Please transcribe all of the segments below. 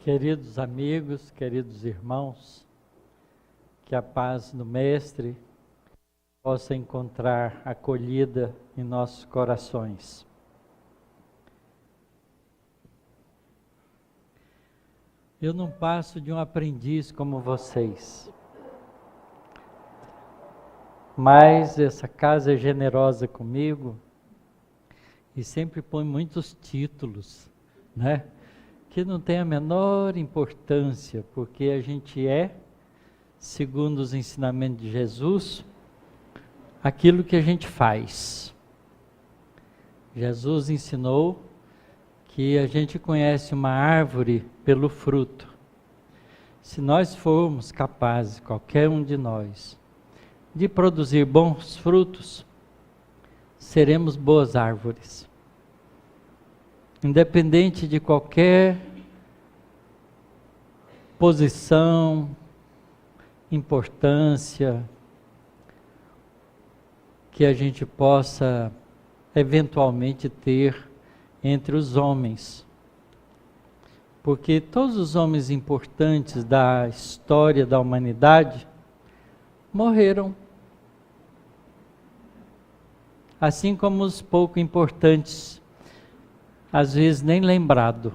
Queridos amigos, queridos irmãos, que a paz do Mestre possa encontrar acolhida em nossos corações. Eu não passo de um aprendiz como vocês, mas essa casa é generosa comigo e sempre põe muitos títulos, né? Que não tem a menor importância, porque a gente é, segundo os ensinamentos de Jesus, aquilo que a gente faz. Jesus ensinou que a gente conhece uma árvore pelo fruto. Se nós formos capazes, qualquer um de nós, de produzir bons frutos, seremos boas árvores. Independente de qualquer posição, importância que a gente possa eventualmente ter entre os homens. Porque todos os homens importantes da história da humanidade morreram. Assim como os pouco importantes, às vezes nem lembrado.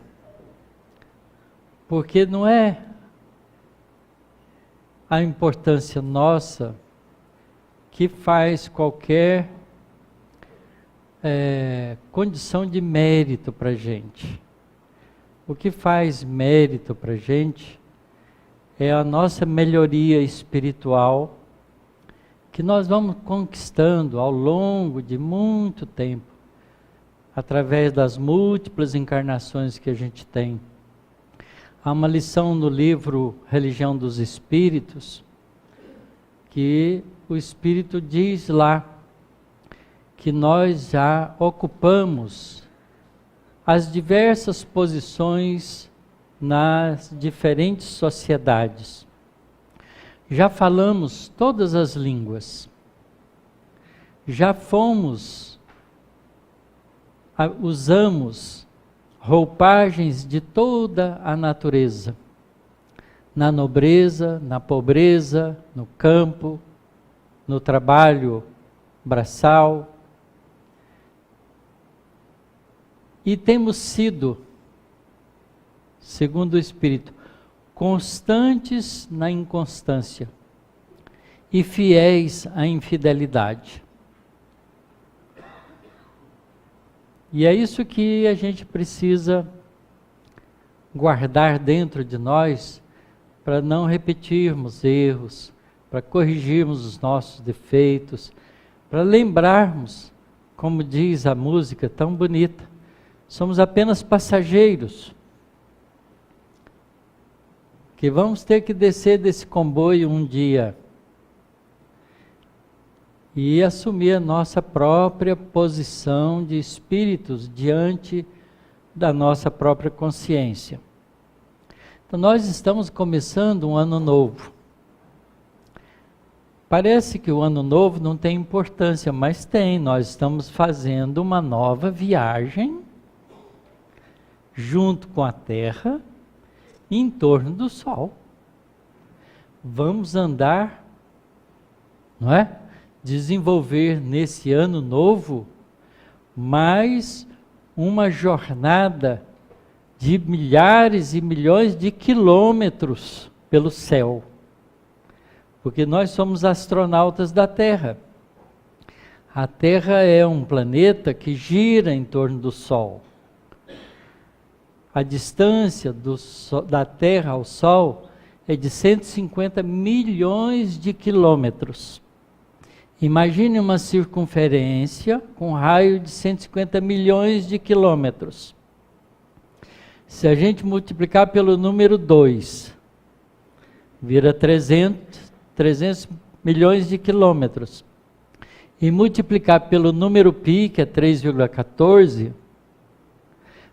Porque não é a importância nossa que faz qualquer condição de mérito para a gente. O que faz mérito para a gente é a nossa melhoria espiritual, que nós vamos conquistando ao longo de muito tempo, através das múltiplas encarnações que a gente tem. Há uma lição no livro Religião dos Espíritos, que o Espírito diz lá que nós já ocupamos as diversas posições nas diferentes sociedades. Já falamos todas as línguas, já usamos roupagens de toda a natureza, na nobreza, na pobreza, no campo, no trabalho braçal, e temos sido, segundo o Espírito, constantes na inconstância e fiéis à infidelidade. E é isso que a gente precisa guardar dentro de nós, para não repetirmos erros, para corrigirmos os nossos defeitos, para lembrarmos, como diz a música tão bonita, somos apenas passageiros, que vamos ter que descer desse comboio um dia e assumir a nossa própria posição de espíritos diante da nossa própria consciência. Então nós estamos começando um ano novo. Parece que o ano novo não tem importância, mas tem. Nós estamos fazendo uma nova viagem junto com a Terra em torno do Sol. Vamos andar, não é? Desenvolver nesse ano novo mais uma jornada de milhares e milhões de quilômetros pelo céu, porque nós somos astronautas da Terra. A Terra é um planeta que gira em torno do Sol. A distância da Terra ao Sol é de 150 milhões de quilômetros. Imagine uma circunferência com raio de 150 milhões de quilômetros. Se a gente multiplicar pelo número 2, vira 300 milhões de quilômetros. E multiplicar pelo número π, que é 3,14,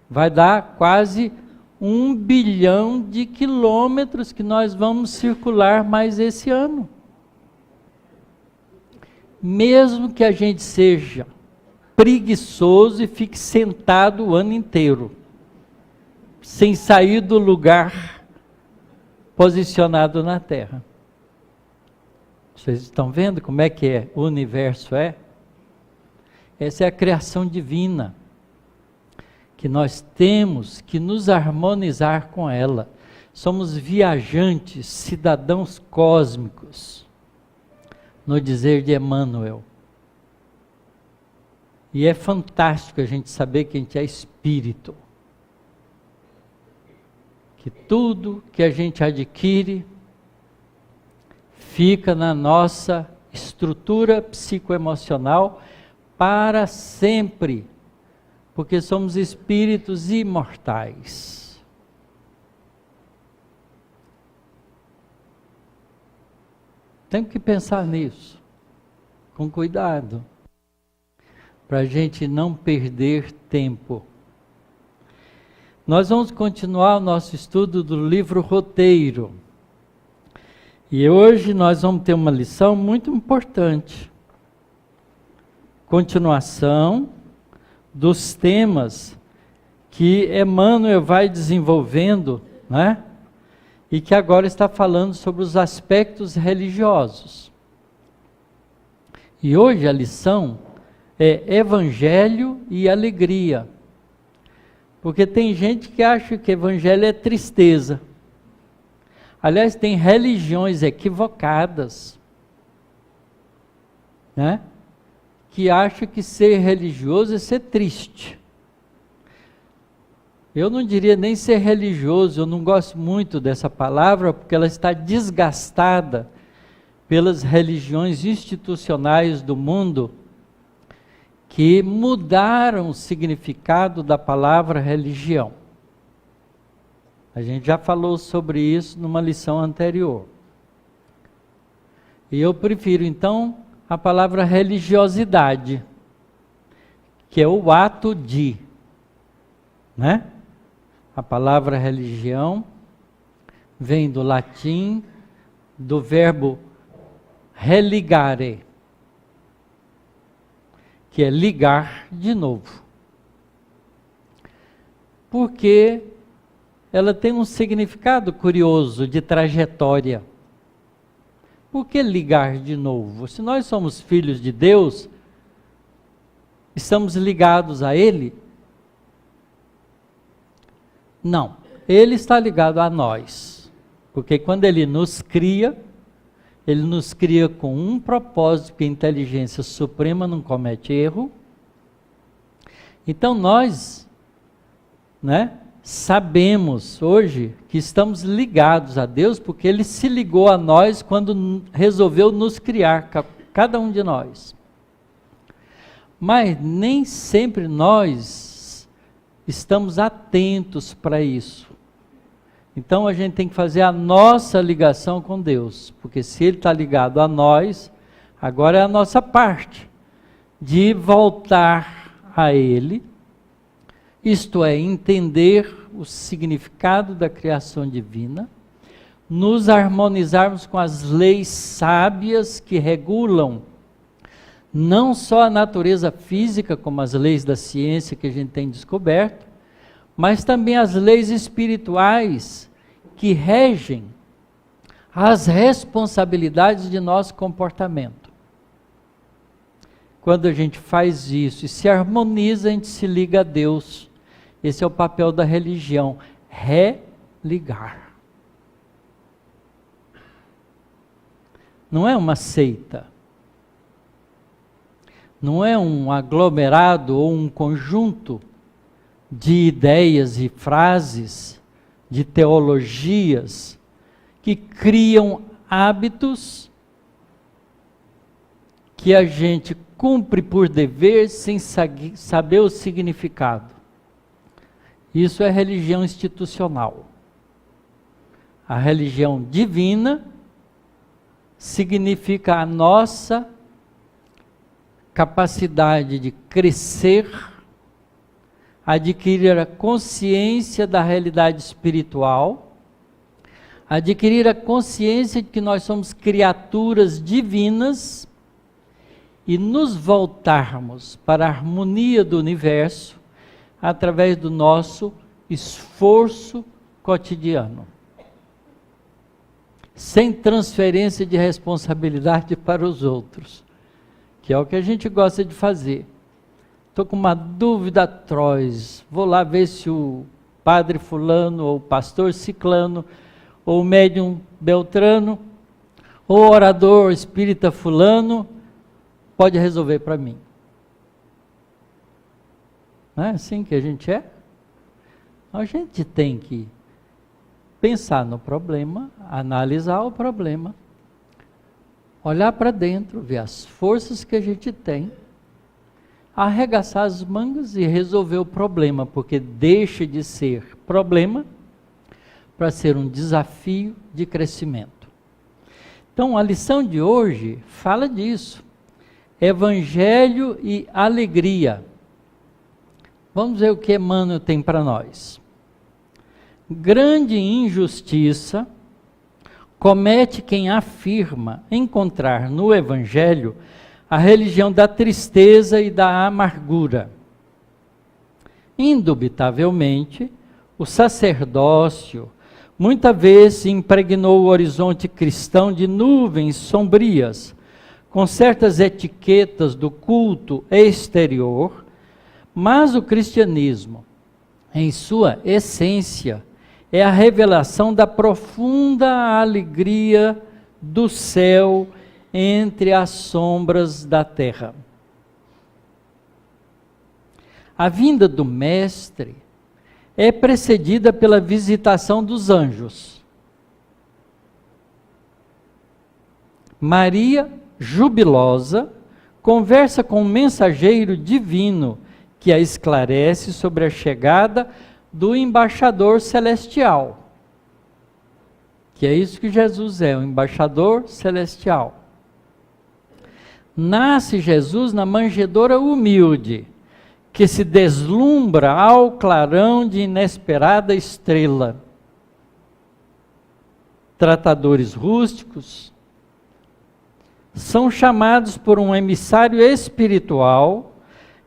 vai dar quase 1 bilhão de quilômetros que nós vamos circular mais esse ano. Mesmo que a gente seja preguiçoso e fique sentado o ano inteiro. sem sair do lugar posicionado na Terra. Vocês estão vendo como é que o universo é? Essa é a criação divina, que nós temos que nos harmonizar com ela. Somos viajantes, cidadãos cósmicos, no dizer de Emmanuel. E é fantástico a gente saber que a gente é espírito. Que tudo que a gente adquire fica na nossa estrutura psicoemocional para sempre, porque somos espíritos imortais. Temos que pensar nisso, com cuidado, para a gente não perder tempo. Nós vamos continuar o nosso estudo do livro Roteiro. E hoje nós vamos ter uma lição muito importante. Continuação dos temas que Emmanuel vai desenvolvendo, né? E que agora está falando sobre os aspectos religiosos. E hoje a lição é Evangelho e Alegria. Porque tem gente que acha que Evangelho é tristeza. Aliás, tem religiões equivocadas, né? Que acham que ser religioso é ser triste. Eu não diria nem ser religioso, eu não gosto muito dessa palavra, porque ela está desgastada pelas religiões institucionais do mundo, que mudaram o significado da palavra religião. A gente já falou sobre isso numa lição anterior. E eu prefiro, então, a palavra religiosidade, que é o ato de, né? A palavra religião vem do latim, do verbo religare, que é ligar de novo. Porque ela tem um significado curioso de trajetória. Por que ligar de novo? Se nós somos filhos de Deus, estamos ligados a Ele? Não, Ele está ligado a nós. Porque quando Ele nos cria com um propósito, que a inteligência suprema não comete erro. Então nós, né, sabemos hoje que estamos ligados a Deus, porque Ele se ligou a nós quando resolveu nos criar, cada um de nós. Mas nem sempre nós estamos atentos para isso. Então a gente tem que fazer a nossa ligação com Deus, porque se Ele está ligado a nós, agora é a nossa parte de voltar a Ele, isto é, entender o significado da criação divina, nos harmonizarmos com as leis sábias que regulam não só a natureza física, como as leis da ciência que a gente tem descoberto, mas também as leis espirituais que regem as responsabilidades de nosso comportamento. Quando a gente faz isso e se harmoniza, a gente se liga a Deus. Esse é o papel da religião, religar. Não é uma seita. Não é um aglomerado ou um conjunto de ideias e frases, de teologias, que criam hábitos que a gente cumpre por dever sem saber o significado. Isso é religião institucional. A religião divina significa a nossa capacidade de crescer, adquirir a consciência da realidade espiritual, adquirir a consciência de que nós somos criaturas divinas e nos voltarmos para a harmonia do universo através do nosso esforço cotidiano, sem transferência de responsabilidade para os outros, que é o que a gente gosta de fazer. Estou com uma dúvida atroz, vou lá ver se o padre fulano, ou o pastor ciclano, ou o médium beltrano, ou o orador espírita fulano, pode resolver para mim. Não é assim que a gente é? A gente tem que pensar no problema, analisar o problema, olhar para dentro, ver as forças que a gente tem, arregaçar as mangas e resolver o problema, porque deixa de ser problema para ser um desafio de crescimento. Então, a lição de hoje fala disso. Evangelho e alegria. Vamos ver o que Emmanuel tem para nós. Grande injustiça comete quem afirma encontrar no Evangelho a religião da tristeza e da amargura. Indubitavelmente, o sacerdócio muitas vezes impregnou o horizonte cristão de nuvens sombrias, com certas etiquetas do culto exterior, mas o cristianismo, em sua essência, é a revelação da profunda alegria do céu entre as sombras da terra. A vinda do Mestre é precedida pela visitação dos anjos. Maria, jubilosa, conversa com um mensageiro divino que a esclarece sobre a chegada do embaixador celestial. Que é isso que Jesus é, o embaixador celestial. Nasce Jesus na manjedoura humilde, que se deslumbra ao clarão de inesperada estrela. Tratadores rústicos são chamados por um emissário espiritual,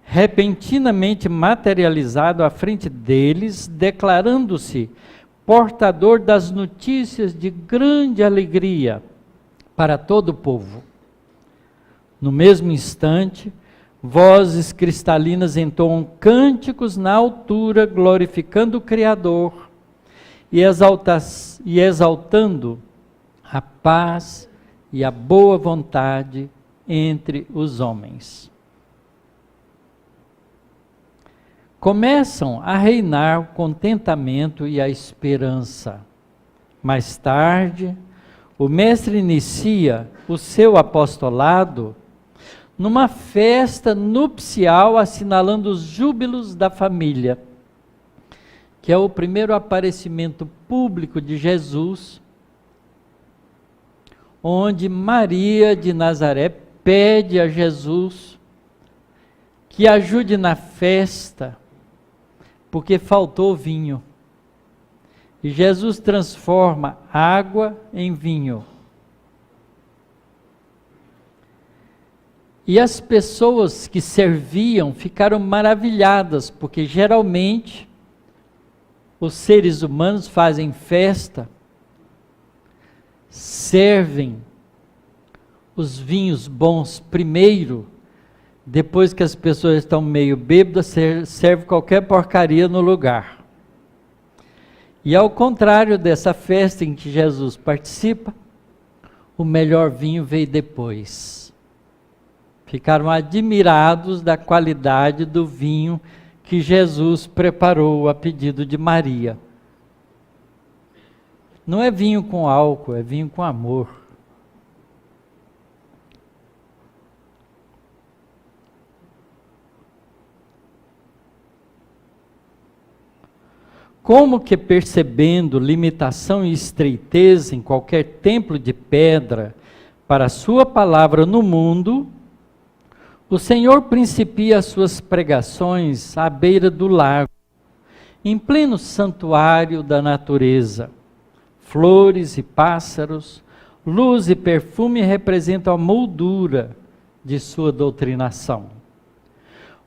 repentinamente materializado à frente deles, declarando-se portador das notícias de grande alegria para todo o povo. No mesmo instante, vozes cristalinas entoam cânticos na altura, glorificando o Criador e exaltando a paz e a boa vontade entre os homens. Começam a reinar o contentamento e a esperança. Mais tarde, o Mestre inicia o seu apostolado numa festa nupcial, assinalando os júbilos da família, que é o primeiro aparecimento público de Jesus, onde Maria de Nazaré pede a Jesus que ajude na festa, porque faltou vinho. E Jesus transforma água em vinho. E as pessoas que serviam ficaram maravilhadas, porque geralmente os seres humanos fazem festa, servem os vinhos bons primeiro, depois que as pessoas estão meio bêbadas, serve qualquer porcaria no lugar. E ao contrário dessa festa em que Jesus participa, o melhor vinho veio depois. Ficaram admirados da qualidade do vinho que Jesus preparou a pedido de Maria. Não é vinho com álcool, é vinho com amor. Como que, percebendo limitação e estreiteza em qualquer templo de pedra para a sua palavra no mundo, o Senhor principia as suas pregações à beira do lago, em pleno santuário da natureza. Flores e pássaros, luz e perfume representam a moldura de sua doutrinação.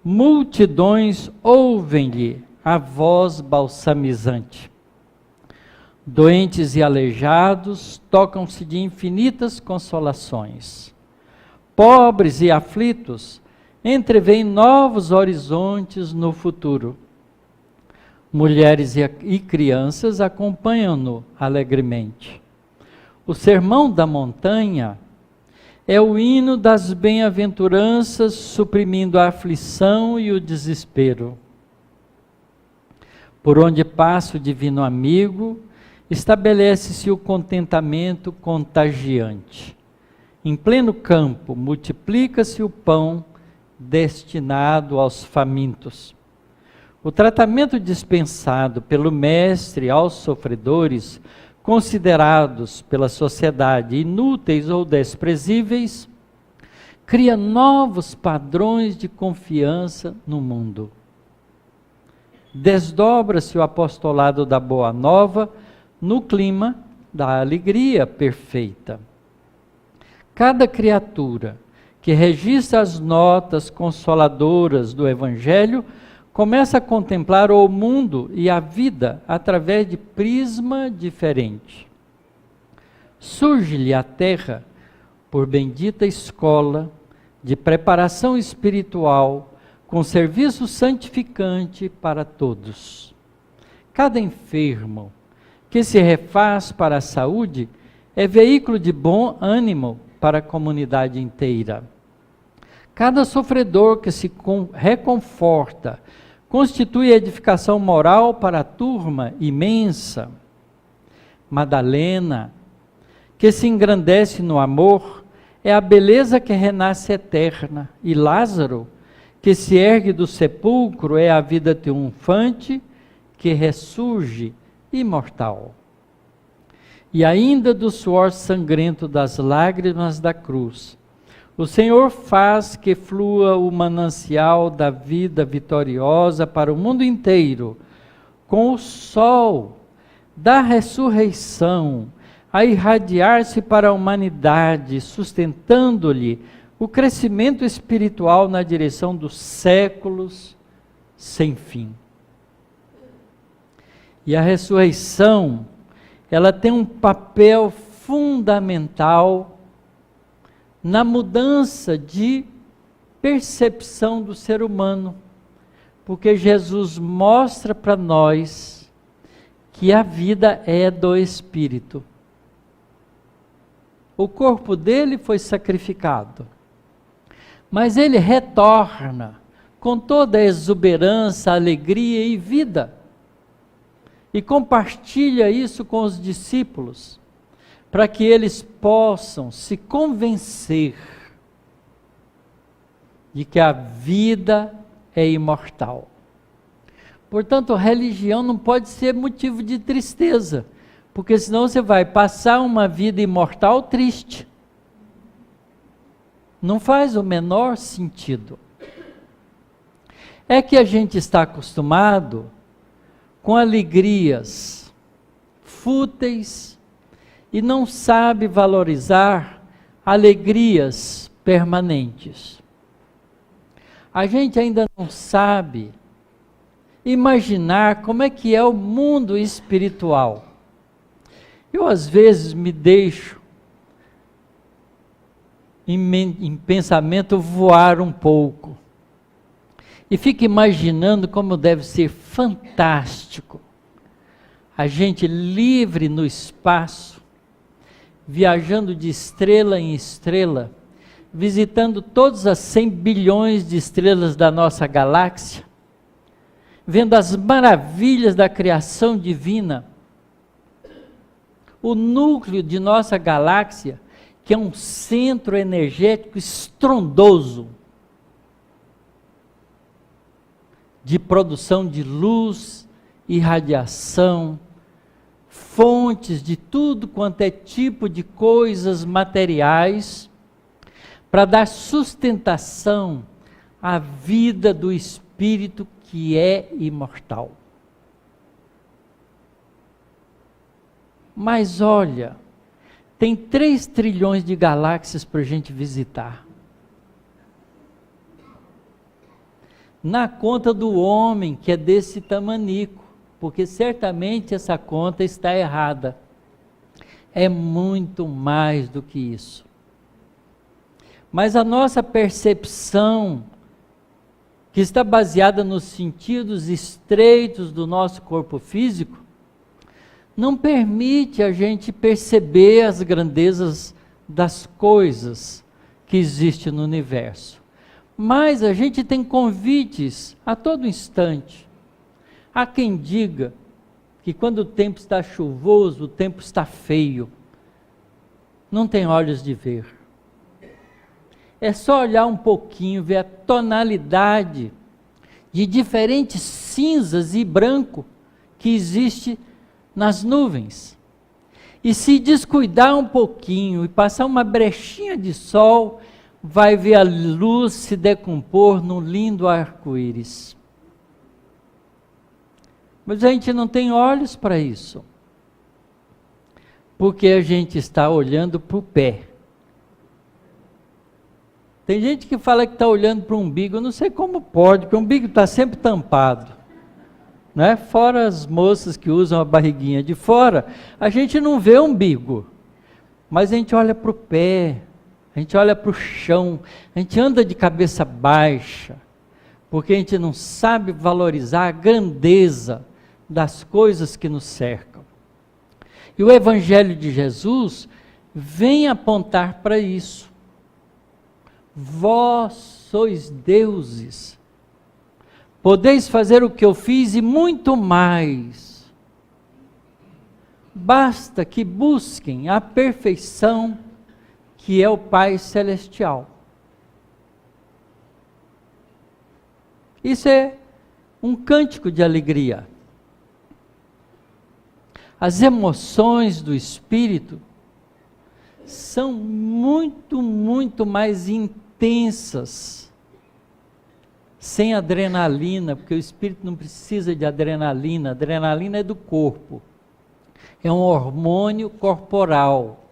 Multidões ouvem-lhe a voz balsamizante. Doentes e aleijados tocam-se de infinitas consolações. Pobres e aflitos entreveem novos horizontes no futuro. Mulheres e crianças acompanham-no alegremente. O sermão da montanha é o hino das bem-aventuranças, suprimindo a aflição e o desespero. Por onde passa o divino amigo, estabelece-se o contentamento contagiante. Em pleno campo, multiplica-se o pão destinado aos famintos. O tratamento dispensado pelo Mestre aos sofredores, considerados pela sociedade inúteis ou desprezíveis, cria novos padrões de confiança no mundo. Desdobra-se o apostolado da Boa Nova no clima da alegria perfeita. Cada criatura que registra as notas consoladoras do Evangelho começa a contemplar o mundo e a vida através de prisma diferente. Surge-lhe a terra, por bendita escola de preparação espiritual, com serviço santificante para todos. Cada enfermo que se refaz para a saúde é veículo de bom ânimo para a comunidade inteira. Cada sofredor que se reconforta constitui edificação moral para a turma imensa. Madalena, que se engrandece no amor, é a beleza que renasce eterna, e Lázaro, que se ergue do sepulcro, é a vida triunfante que ressurge imortal. E ainda do suor sangrento das lágrimas da cruz, o Senhor faz que flua o manancial da vida vitoriosa para o mundo inteiro, com o sol da ressurreição a irradiar-se para a humanidade, sustentando-lhe o crescimento espiritual na direção dos séculos sem fim. E a ressurreição, ela tem um papel fundamental na mudança de percepção do ser humano, porque Jesus mostra para nós que a vida é do Espírito. O corpo dele foi sacrificado, mas ele retorna com toda a exuberância, alegria e vida, e compartilha isso com os discípulos, para que eles possam se convencer de que a vida é imortal. Portanto, a religião não pode ser motivo de tristeza, porque senão você vai passar uma vida imortal triste. Não faz o menor sentido. É que a gente está acostumado com alegrias fúteis e não sabe valorizar alegrias permanentes. A gente ainda não sabe imaginar como é que é o mundo espiritual. Eu às vezes me deixo em pensamento voar um pouco e fico imaginando como deve ser fantástico a gente livre no espaço, viajando de estrela em estrela, visitando todas as 100 bilhões de estrelas da nossa galáxia, vendo as maravilhas da criação divina, o núcleo de nossa galáxia, que é um centro energético estrondoso, de produção de luz e radiação, fontes de tudo quanto é tipo de coisas materiais, para dar sustentação à vida do Espírito que é imortal. Mas olha, tem 3 trilhões de galáxias para a gente visitar. na conta do homem, que é desse tamanico, porque certamente essa conta está errada. É muito mais do que isso. Mas a nossa percepção, que está baseada nos sentidos estreitos do nosso corpo físico, não permite a gente perceber as grandezas das coisas que existem no universo. Mas a gente tem convites a todo instante. Há quem diga que quando o tempo está chuvoso, o tempo está feio. Não tem olhos de ver. É só olhar um pouquinho, ver a tonalidade de diferentes cinzas e branco que existe nas nuvens. E se descuidar um pouquinho e passar uma brechinha de sol, vai ver a luz se decompor num lindo arco-íris. Mas a gente não tem olhos para isso. Porque a gente está olhando para o pé. Tem gente que fala que está olhando para o umbigo, eu não sei como pode, porque o umbigo está sempre tampado. Né? Fora as moças que usam a barriguinha de fora, a gente não vê o umbigo. Mas a gente olha para o pé, a gente olha para o chão, a gente anda de cabeça baixa, porque a gente não sabe valorizar a grandeza das coisas que nos cercam. E o Evangelho de Jesus vem apontar para isso. Vós sois deuses, podeis fazer o que eu fiz e muito mais. Basta que busquem a perfeição que é o Pai Celestial. Isso é um cântico de alegria. As emoções do Espírito são muito, muito mais intensas sem adrenalina, porque o Espírito não precisa de adrenalina. Adrenalina é do corpo. É um hormônio corporal.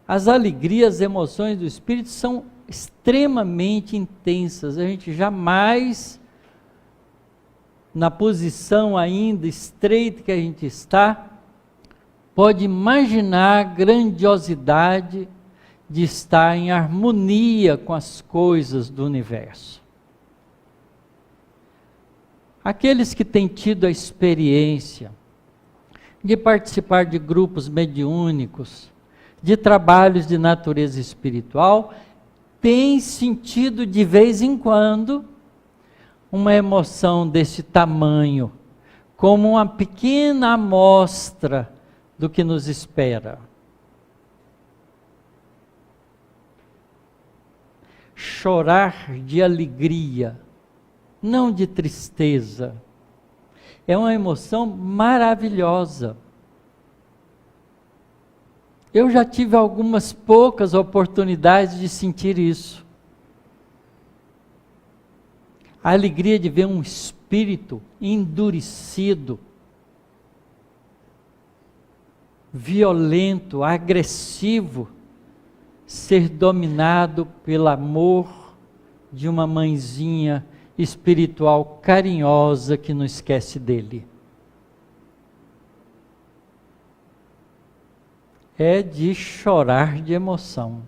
As alegrias, as emoções do Espírito são extremamente intensas. A gente jamais, na posição ainda estreita que a gente está, pode imaginar a grandiosidade de estar em harmonia com as coisas do universo. Aqueles que têm tido a experiência de participar de grupos mediúnicos, de trabalhos de natureza espiritual, têm sentido de vez em quando uma emoção desse tamanho, como uma pequena amostra do que nos espera. Chorar de alegria, não de tristeza, é uma emoção maravilhosa. Eu já tive algumas poucas oportunidades de sentir isso. A alegria de ver um espírito endurecido, violento, agressivo, ser dominado pelo amor de uma mãezinha espiritual carinhosa que não esquece dele. É de chorar de emoção,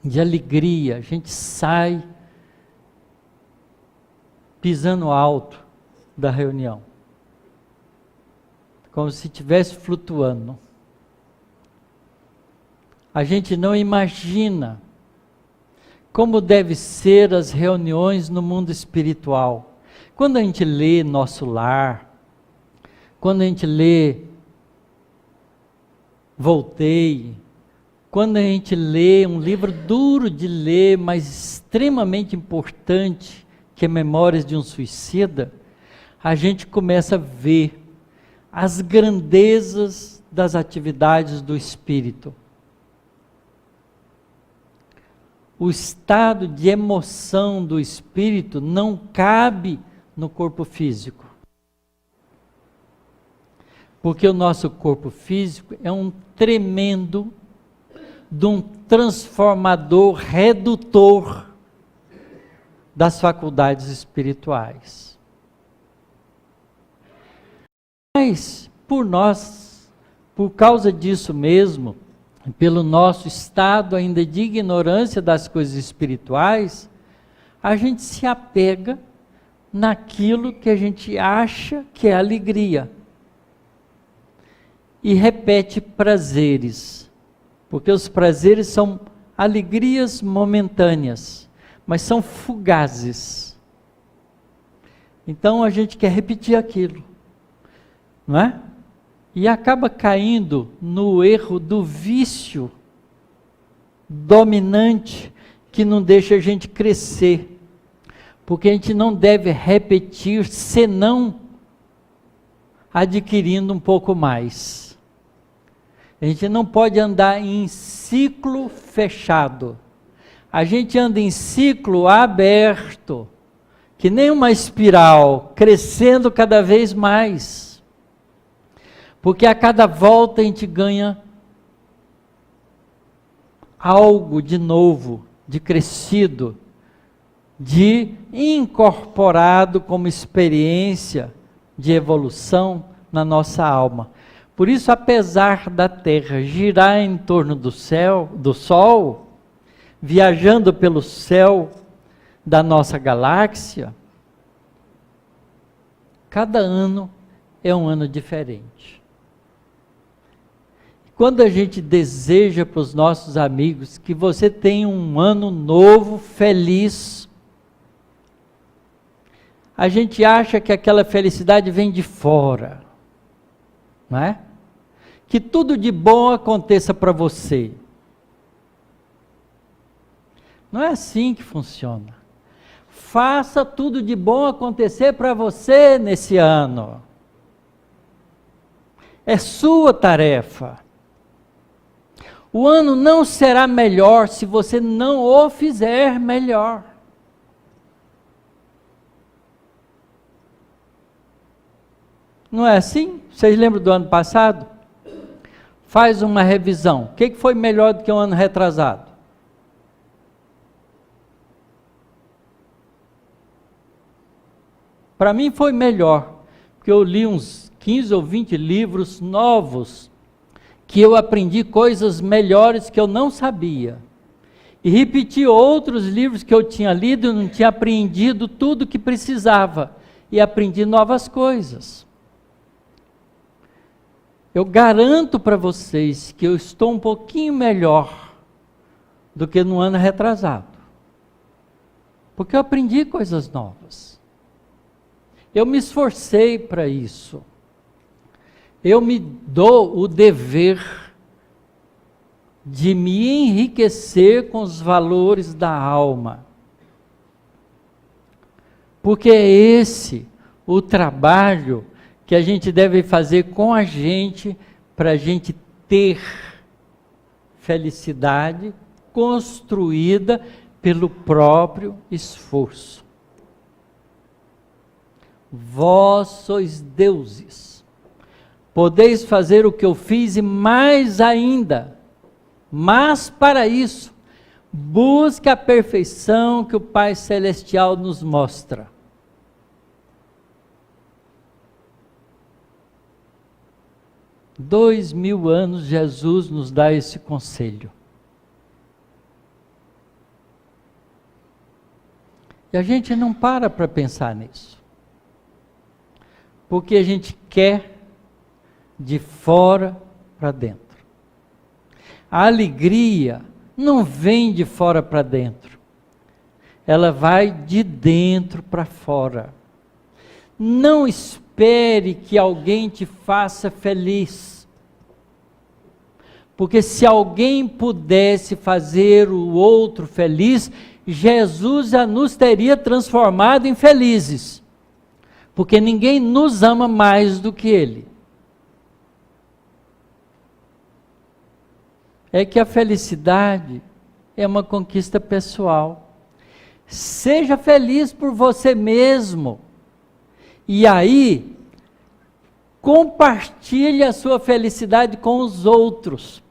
de alegria. A gente sai pisando alto da reunião, como se estivesse flutuando. A gente não imagina como deve ser as reuniões no mundo espiritual. Quando a gente lê Nosso Lar, quando a gente lê Voltei, quando a gente lê um livro duro de ler, mas extremamente importante, que é Memórias de um Suicida, a gente começa a ver as grandezas das atividades do espírito. O estado de emoção do espírito não cabe no corpo físico. Porque o nosso corpo físico é um tremendo de um transformador redutor das faculdades espirituais. Mas, por causa disso mesmo, pelo nosso estado ainda de ignorância das coisas espirituais, a gente se apega naquilo que a gente acha que é alegria. E repete prazeres, porque os prazeres são alegrias momentâneas, mas são fugazes. Então a gente quer repetir aquilo, não é? E acaba caindo no erro do vício dominante que não deixa a gente crescer. Porque a gente não deve repetir senão adquirindo um pouco mais. A gente não pode andar em ciclo fechado. A gente anda em ciclo aberto, que nem uma espiral, crescendo cada vez mais. Porque a cada volta a gente ganha algo de novo, de crescido, de incorporado como experiência de evolução na nossa alma. Por isso, apesar da Terra girar em torno do Sol, viajando pelo céu da nossa galáxia, cada ano é um ano diferente. Quando a gente deseja para os nossos amigos que você tenha um ano novo, feliz, a gente acha que aquela felicidade vem de fora, não é? Que tudo de bom aconteça para você. Não é assim que funciona. Faça tudo de bom acontecer para você nesse ano. É sua tarefa. O ano não será melhor se você não o fizer melhor. Não é assim? Vocês lembram do ano passado? Faz uma revisão. O que foi melhor do que o ano retrasado? Para mim foi melhor, porque eu li uns 15 ou 20 livros novos, que eu aprendi coisas melhores que eu não sabia. E repeti outros livros que eu tinha lido e não tinha aprendido tudo que precisava. E aprendi novas coisas. Eu garanto para vocês que eu estou um pouquinho melhor do que no ano retrasado. Porque eu aprendi coisas novas. Eu me esforcei para isso. Eu me dou o dever de me enriquecer com os valores da alma. Porque é esse o trabalho que a gente deve fazer com a gente, para a gente ter felicidade construída pelo próprio esforço. Vós sois deuses. Podeis fazer o que eu fiz e mais ainda. Mas para isso, busque a perfeição que o Pai Celestial nos mostra. Há 2000 anos Jesus nos dá esse conselho. E a gente não para pensar nisso. Porque a gente quer de fora para dentro. A alegria não vem de fora para dentro. Ela vai de dentro para fora. Não espere que alguém te faça feliz. Porque se alguém pudesse fazer o outro feliz, Jesus já nos teria transformado em felizes. Porque ninguém nos ama mais do que Ele. É que a felicidade é uma conquista pessoal. Seja feliz por você mesmo. E aí, compartilhe a sua felicidade com os outros.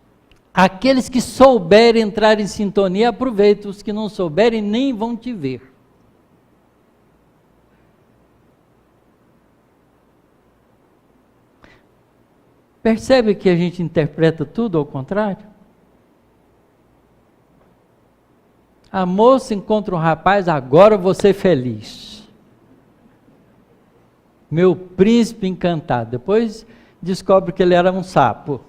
Aqueles que souberem entrar em sintonia, aproveitem. Os que não souberem, nem vão te ver. Percebe que a gente interpreta tudo ao contrário? A moça encontra um rapaz, agora eu vou ser feliz. Meu príncipe encantado. Depois descobre que ele era um sapo.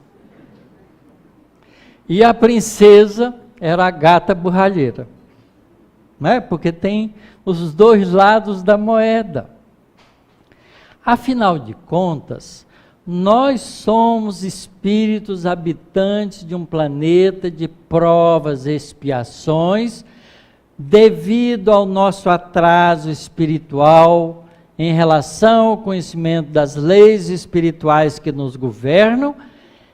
E a princesa era a gata borralheira. Né? Porque tem os dois lados da moeda. Afinal de contas, nós somos espíritos habitantes de um planeta de provas e expiações, devido ao nosso atraso espiritual em relação ao conhecimento das leis espirituais que nos governam.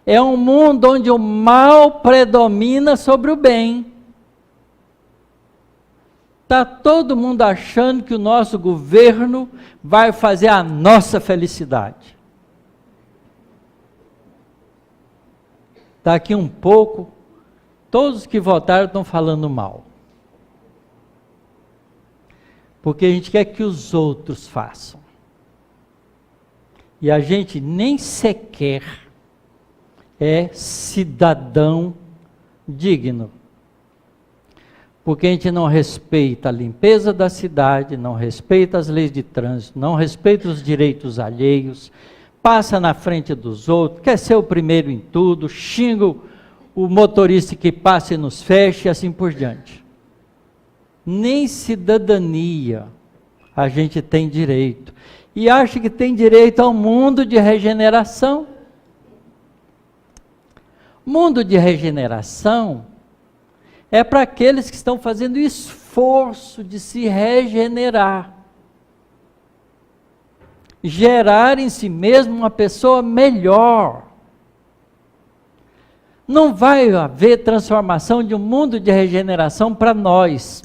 É um mundo onde o mal predomina sobre o bem. Está todo mundo achando que o nosso governo vai fazer a nossa felicidade. Daqui um pouco, todos que votaram estão falando mal. Porque a gente quer que os outros façam. E a gente nem sequer é cidadão digno. Porque a gente não respeita a limpeza da cidade, não respeita as leis de trânsito, não respeita os direitos alheios, passa na frente dos outros, quer ser o primeiro em tudo, xinga o motorista que passa e nos fecha e assim por diante. Nem cidadania a gente tem direito. E acha que tem direito ao mundo de regeneração. Mundo de regeneração é para aqueles que estão fazendo esforço de se regenerar. Gerar em si mesmo uma pessoa melhor. Não vai haver transformação de um mundo de regeneração para nós.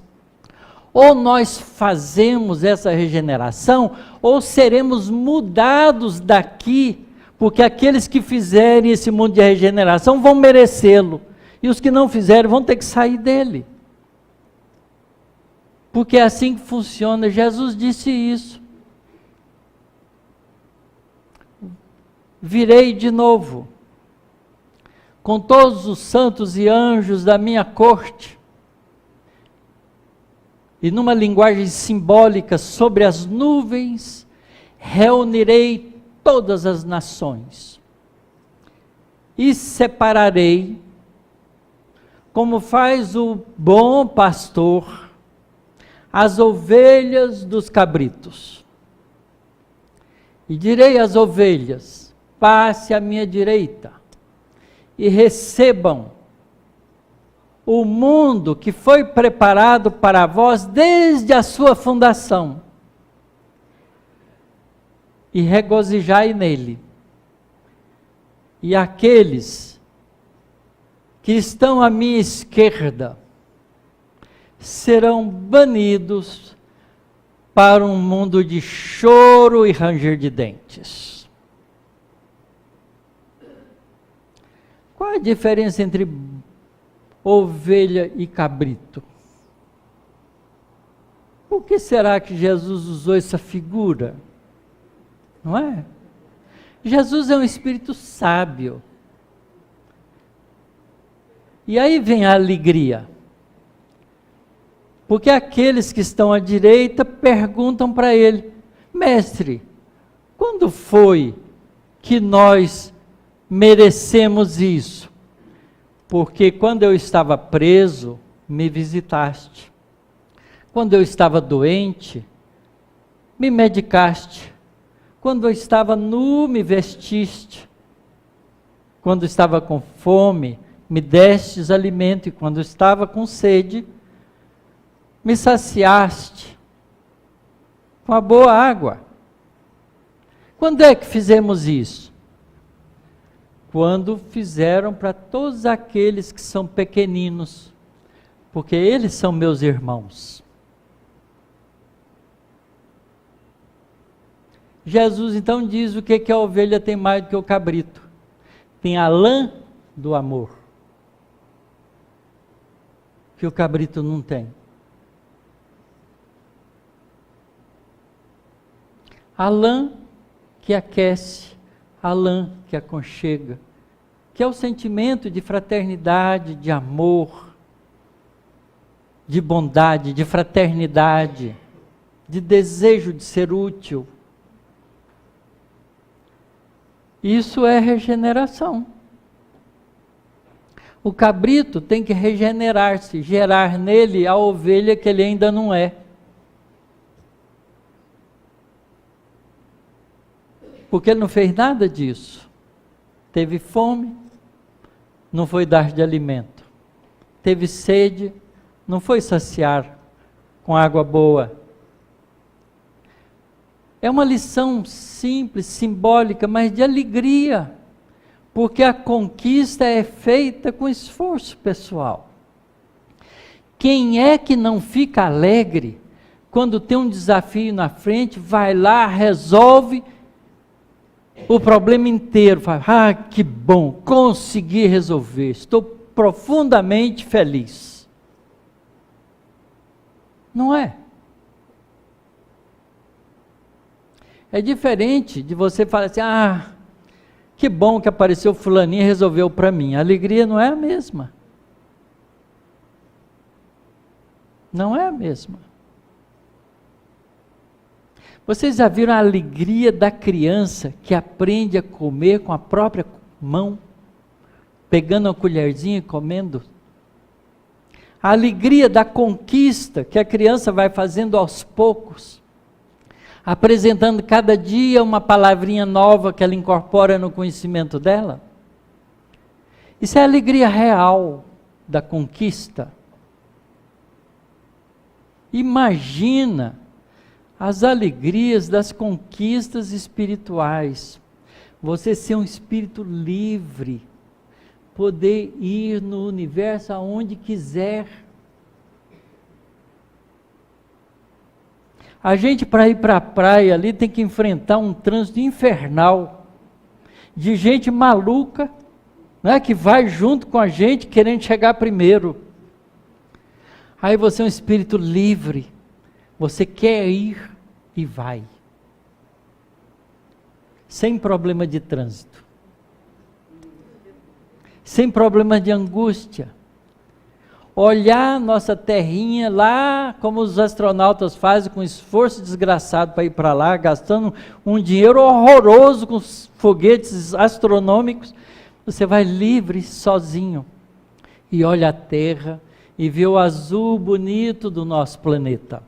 Ou nós fazemos essa regeneração, ou seremos mudados daqui, porque aqueles que fizerem esse mundo de regeneração vão merecê-lo. E os que não fizerem vão ter que sair dele. Porque é assim que funciona. Jesus disse isso. Virei de novo, com todos os santos e anjos da minha corte, e numa linguagem simbólica, sobre as nuvens, reunirei todas as nações, e separarei, como faz o bom pastor, as ovelhas dos cabritos. E direi às ovelhas: passe à minha direita, e recebam o mundo que foi preparado para vós desde a sua fundação, e regozijai nele. E aqueles que estão à minha esquerda serão banidos para um mundo de choro e ranger de dentes. Qual a diferença entre ovelha e cabrito? Por que será que Jesus usou essa figura? Não é? Jesus é um espírito sábio. E aí vem a alegria. Porque aqueles que estão à direita perguntam para ele: mestre, quando foi que nós merecemos isso? Porque quando eu estava preso, me visitaste. Quando eu estava doente, me medicaste. Quando eu estava nu, me vestiste. Quando estava com fome, me destes alimento. E quando estava com sede, me saciaste com a boa água. Quando é que fizemos isso? Quando fizeram para todos aqueles que são pequeninos, porque eles são meus irmãos. Jesus então diz o que a ovelha tem mais do que o cabrito. Tem a lã do amor, que o cabrito não tem. A lã que aquece a lã que aconchega, que é o sentimento de fraternidade, de amor, de bondade, de fraternidade, de desejo de ser útil. Isso é regeneração. O cabrito tem que regenerar-se, gerar nele a ovelha que ele ainda não é. Porque ele não fez nada disso. Teve fome, não foi dar de alimento. Teve sede, não foi saciar com água boa. É uma lição simples, simbólica, mas de alegria, porque a conquista é feita com esforço pessoal. Quem é que não fica alegre quando tem um desafio na frente, vai lá, resolve o problema inteiro, fala, que bom, consegui resolver, estou profundamente feliz. Não é? É diferente de você falar assim, que bom que apareceu fulaninho e resolveu para mim. A alegria não é a mesma. Não é a mesma. Vocês já viram a alegria da criança que aprende a comer com a própria mão, pegando uma colherzinha e comendo? A alegria da conquista que a criança vai fazendo aos poucos, apresentando cada dia uma palavrinha nova que ela incorpora no conhecimento dela. Isso é a alegria real da conquista. Imagina as alegrias das conquistas espirituais. Você ser um espírito livre, poder ir no universo aonde quiser. A gente, para ir para a praia ali, tem que enfrentar um trânsito infernal, de gente maluca, né, que vai junto com a gente, querendo chegar primeiro. Aí você é um espírito livre, você quer ir e vai, sem problema de trânsito, sem problema de angústia. Olhar nossa terrinha lá, como os astronautas fazem, com esforço desgraçado para ir para lá, gastando um dinheiro horroroso com os foguetes astronômicos. Você vai livre, sozinho, e olha a terra, e vê o azul bonito do nosso planeta.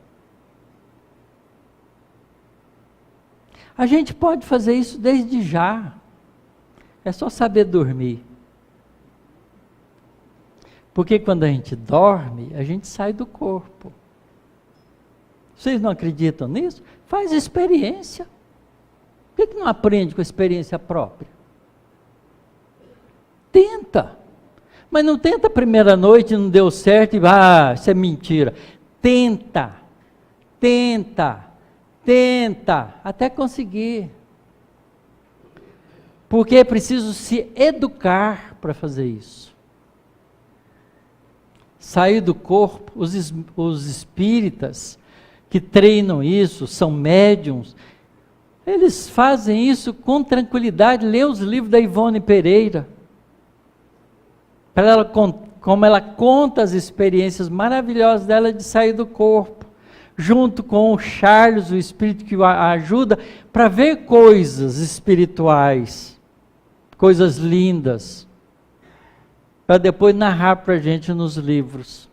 A gente pode fazer isso desde já, é só saber dormir. Porque quando a gente dorme, a gente sai do corpo. Vocês não acreditam nisso? Faz experiência. Por que não aprende com a experiência própria? Tenta. Mas não tenta a primeira noite, não deu certo, e isso é mentira. Tenta, até conseguir. Porque é preciso se educar para fazer isso. Sair do corpo, os espíritas que treinam isso, são médiums, eles fazem isso com tranquilidade. Lê os livros da Ivone Pereira, como ela conta as experiências maravilhosas dela de sair do corpo, junto com o Charles, o espírito que a ajuda, para ver coisas espirituais, coisas lindas, para depois narrar para a gente nos livros.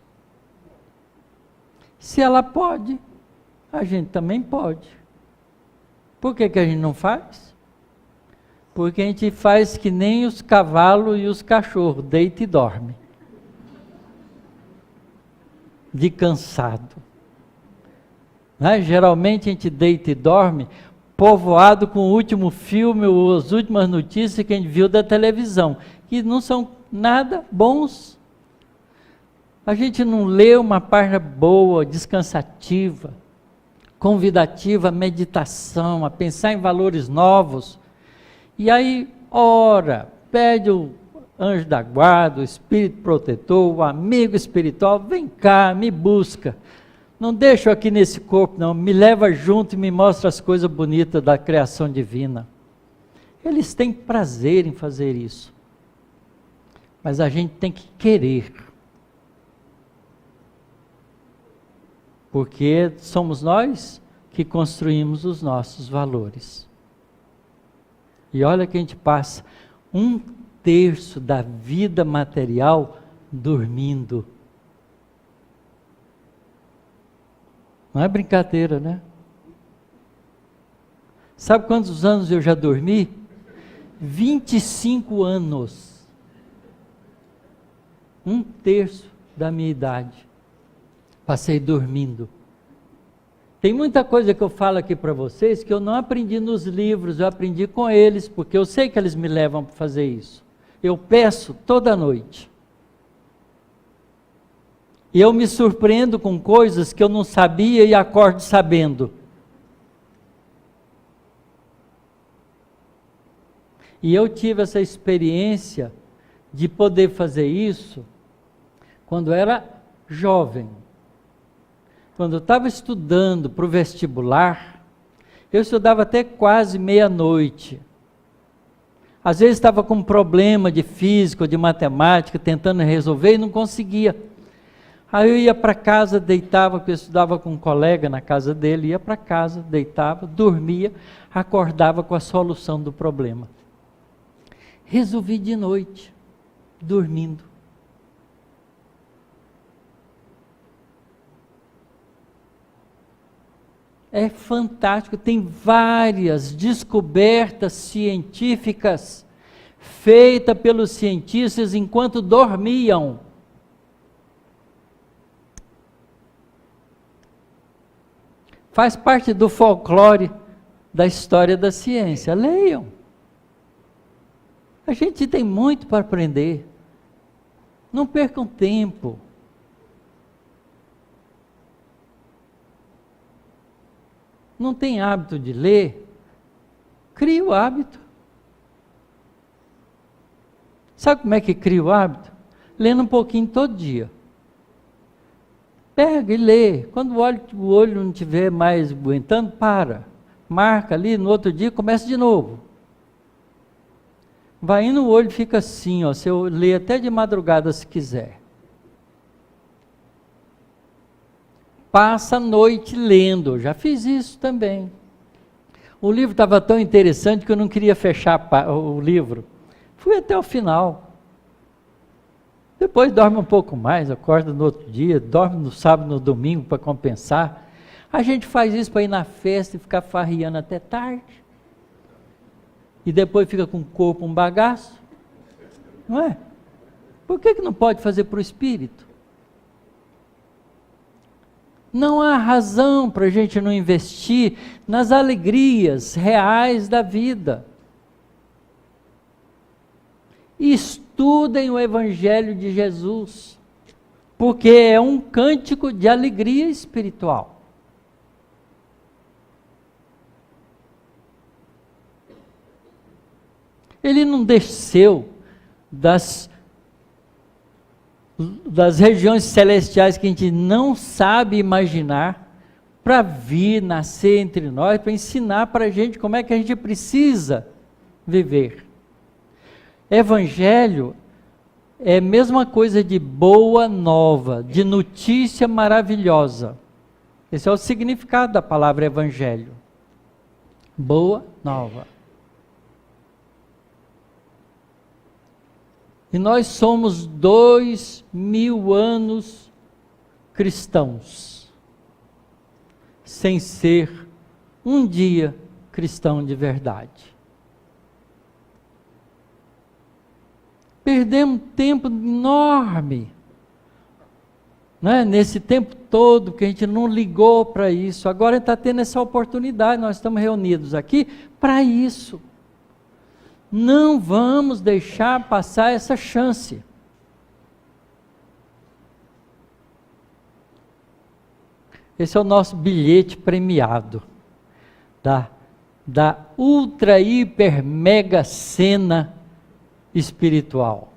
Se ela pode, a gente também pode. Por que a gente não faz? Porque a gente faz que nem os cavalos e os cachorros, deita e dorme. De cansado. Né? Geralmente a gente deita e dorme, povoado com o último filme, as últimas notícias que a gente viu da televisão, que não são nada bons. A gente não lê uma página boa, descansativa, convidativa à meditação, a pensar em valores novos. E aí, ora, pede o anjo da guarda, o espírito protetor, o amigo espiritual, vem cá, me busca. Não deixa eu aqui nesse corpo, não. Me leva junto e me mostra as coisas bonitas da criação divina. Eles têm prazer em fazer isso. Mas a gente tem que querer. Porque somos nós que construímos os nossos valores. E olha que a gente passa 1/3 da vida material dormindo. Não é brincadeira, né? Sabe quantos anos eu já dormi? 25 anos. 1/3 da minha idade. Passei dormindo. Tem muita coisa que eu falo aqui para vocês que eu não aprendi nos livros, eu aprendi com eles, porque eu sei que eles me levam para fazer isso. Eu peço toda noite. E eu me surpreendo com coisas que eu não sabia e acordo sabendo. E eu tive essa experiência de poder fazer isso quando era jovem. Quando eu estava estudando para o vestibular, eu estudava até quase meia-noite. Às vezes estava com um problema de física ou de matemática, tentando resolver e não conseguia. Aí eu ia para casa, deitava, porque eu estudava com um colega na casa dele, ia para casa, deitava, dormia, acordava com a solução do problema. Resolvi de noite, dormindo. É fantástico, tem várias descobertas científicas feitas pelos cientistas enquanto dormiam. Faz parte do folclore da história da ciência. Leiam. A gente tem muito para aprender. Não percam tempo. Não tem hábito de ler? Crie o hábito. Sabe como é que cria o hábito? Lendo um pouquinho todo dia. Pega e lê. Quando o olho não estiver mais aguentando, para. Marca ali, no outro dia começa de novo. Vai indo, o olho fica assim, ó, você lê até de madrugada se quiser. Passa a noite lendo, já fiz isso também. O livro estava tão interessante que eu não queria fechar o livro. Fui até o final. Depois dorme um pouco mais, acorda no outro dia, dorme no sábado, no domingo para compensar. A gente faz isso para ir na festa e ficar farriando até tarde. E depois fica com o corpo um bagaço. Não é? Por que não pode fazer para o espírito? Não há razão para a gente não investir nas alegrias reais da vida. Estudem o Evangelho de Jesus, porque é um cântico de alegria espiritual. Ele não desceu das regiões celestiais que a gente não sabe imaginar, para vir, nascer entre nós, para ensinar para a gente como é que a gente precisa viver. Evangelho é a mesma coisa de boa nova, de notícia maravilhosa. Esse é o significado da palavra evangelho. Boa nova. E nós somos 2000 anos cristãos, sem ser um dia cristão de verdade. Perdemos tempo enorme, né? Nesse tempo todo que a gente não ligou para isso. Agora está tendo essa oportunidade, nós estamos reunidos aqui para isso. Não vamos deixar passar essa chance. Esse é o nosso bilhete premiado da ultra, hiper, mega cena espiritual.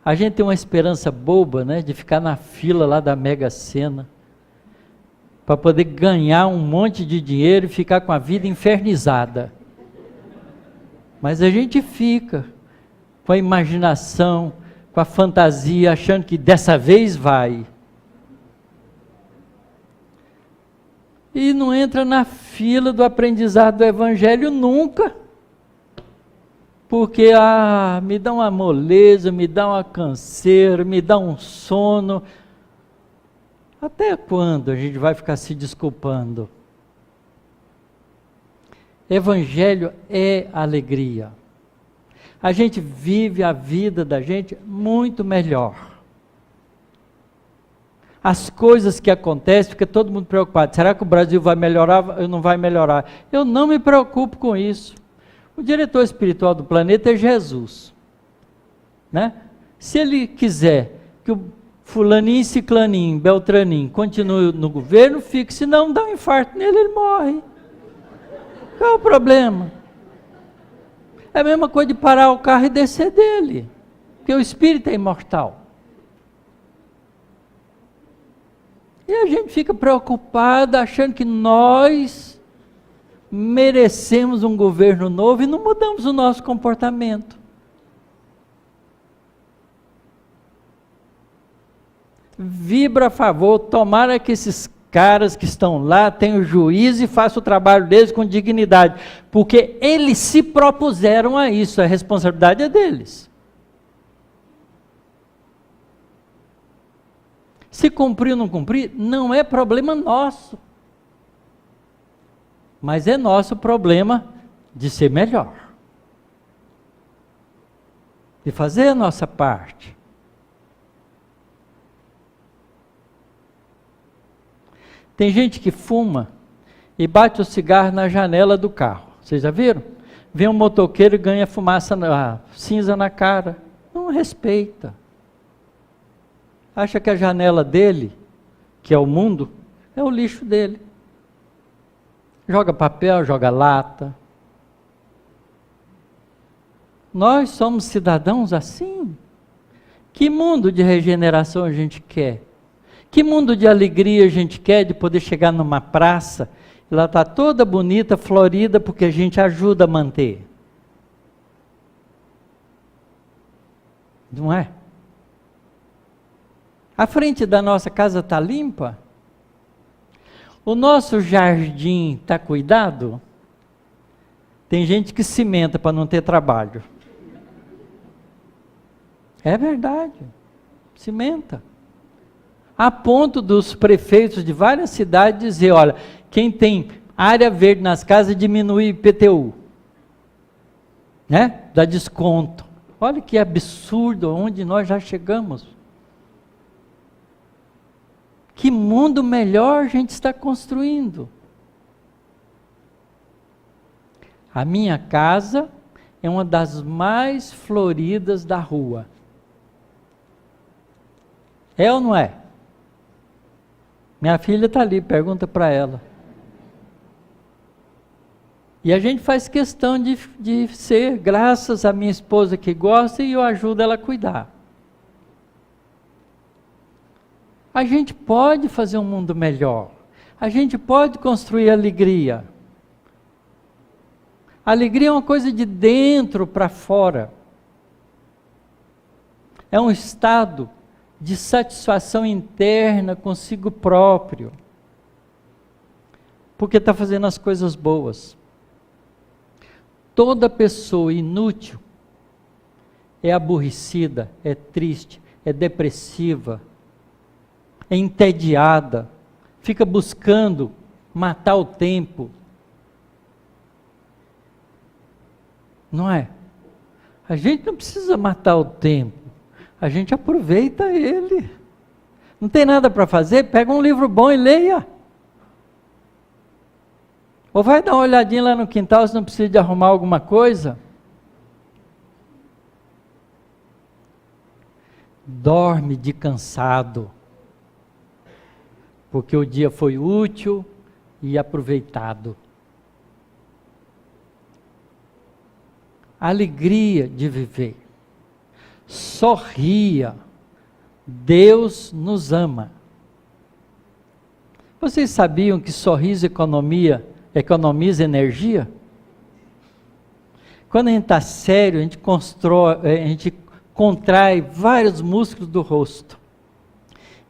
A gente tem uma esperança boba, né, de ficar na fila lá da mega cena, para poder ganhar um monte de dinheiro e ficar com a vida infernizada. Mas a gente fica com a imaginação, com a fantasia, achando que dessa vez vai. E não entra na fila do aprendizado do Evangelho nunca. Porque me dá uma moleza, me dá uma canseira, me dá um sono. Até quando a gente vai ficar se desculpando? Evangelho é alegria. A gente vive a vida da gente muito melhor. As coisas que acontecem, fica todo mundo preocupado. Será que o Brasil vai melhorar ou não vai melhorar? Eu não me preocupo com isso. O diretor espiritual do planeta é Jesus. Né? Se ele quiser que o fulaninho, ciclaninho, beltraninho continue no governo, fique. Se não, dá um infarto nele, ele morre. Qual é o problema? É a mesma coisa de parar o carro e descer dele. Porque o espírito é imortal. E a gente fica preocupado, achando que nós merecemos um governo novo e não mudamos o nosso comportamento. Vibra a favor, tomara que esses caras que estão lá tenham juízo e façam o trabalho deles com dignidade, porque eles se propuseram a isso, a responsabilidade é deles. Se cumprir ou não cumprir, não é problema nosso. Mas é nosso problema de ser melhor. De fazer a nossa parte. Tem gente que fuma e bate o cigarro na janela do carro. Vocês já viram? Vem um motoqueiro e ganha cinza na cara. Não respeita. Acha que a janela dele, que é o mundo, é o lixo dele. Joga papel, joga lata. Nós somos cidadãos assim. Que mundo de regeneração a gente quer? Que mundo de alegria a gente quer de poder chegar numa praça, ela está toda bonita, florida, porque a gente ajuda a manter? Não é? A frente da nossa casa está limpa? O nosso jardim está cuidado? Tem gente que cimenta para não ter trabalho. É verdade, cimenta. A ponto dos prefeitos de várias cidades dizer, olha, quem tem área verde nas casas diminui IPTU. Né? Dá desconto. Olha que absurdo onde nós já chegamos. Que mundo melhor a gente está construindo. A minha casa é uma das mais floridas da rua. É ou não é? Minha filha está ali, pergunta para ela. E a gente faz questão de ser, graças à minha esposa que gosta, e eu ajudo ela a cuidar. A gente pode fazer um mundo melhor. A gente pode construir alegria. A alegria é uma coisa de dentro para fora. É um estado de satisfação interna consigo próprio. Porque está fazendo as coisas boas. Toda pessoa inútil é aborrecida, é triste, é depressiva, é entediada, fica buscando matar o tempo. Não é? A gente não precisa matar o tempo, a gente aproveita ele. Não tem nada para fazer? Pega um livro bom e leia. Ou vai dar uma olhadinha lá no quintal se não precisa de arrumar alguma coisa. Dorme de cansado, porque o dia foi útil e aproveitado. Alegria de viver. Sorria. Deus nos ama. Vocês sabiam que sorriso economiza energia? Quando a gente está sério, a gente contrai vários músculos do rosto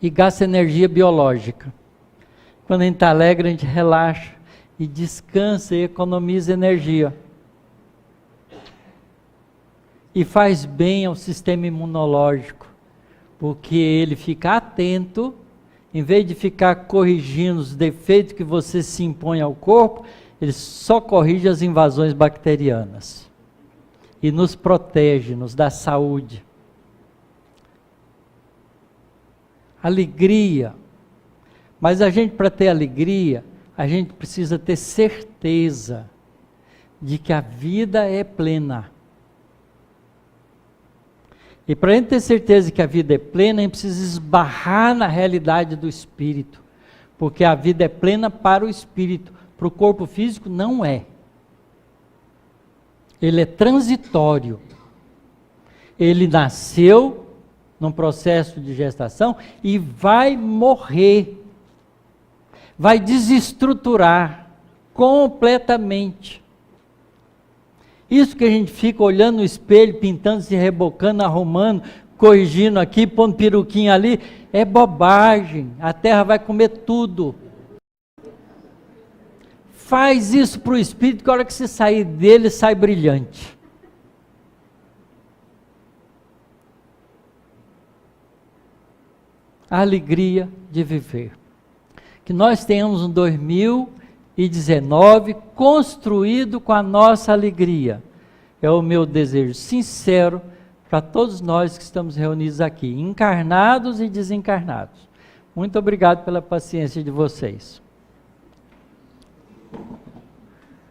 e gasta energia biológica. Quando a gente está alegre, a gente relaxa e descansa e economiza energia. E faz bem ao sistema imunológico, porque ele fica atento, em vez de ficar corrigindo os defeitos que você se impõe ao corpo, ele só corrige as invasões bacterianas. E nos protege, nos dá saúde. Alegria. Mas a gente, para ter alegria, a gente precisa ter certeza de que a vida é plena. E para a gente ter certeza de que a vida é plena, a gente precisa esbarrar na realidade do Espírito. Porque a vida é plena para o Espírito. Para o corpo físico, não é. Ele é transitório. Ele nasceu num processo de gestação e vai morrer. Vai desestruturar completamente. Isso que a gente fica olhando no espelho, pintando, se rebocando, arrumando, corrigindo aqui, pondo peruquinha ali, é bobagem. A terra vai comer tudo. Faz isso para o espírito, que a hora que você sair dele, sai brilhante. A alegria de viver. Que nós tenhamos um 2019 construído com a nossa alegria. É o meu desejo sincero para todos nós que estamos reunidos aqui, encarnados e desencarnados. Muito obrigado pela paciência de vocês.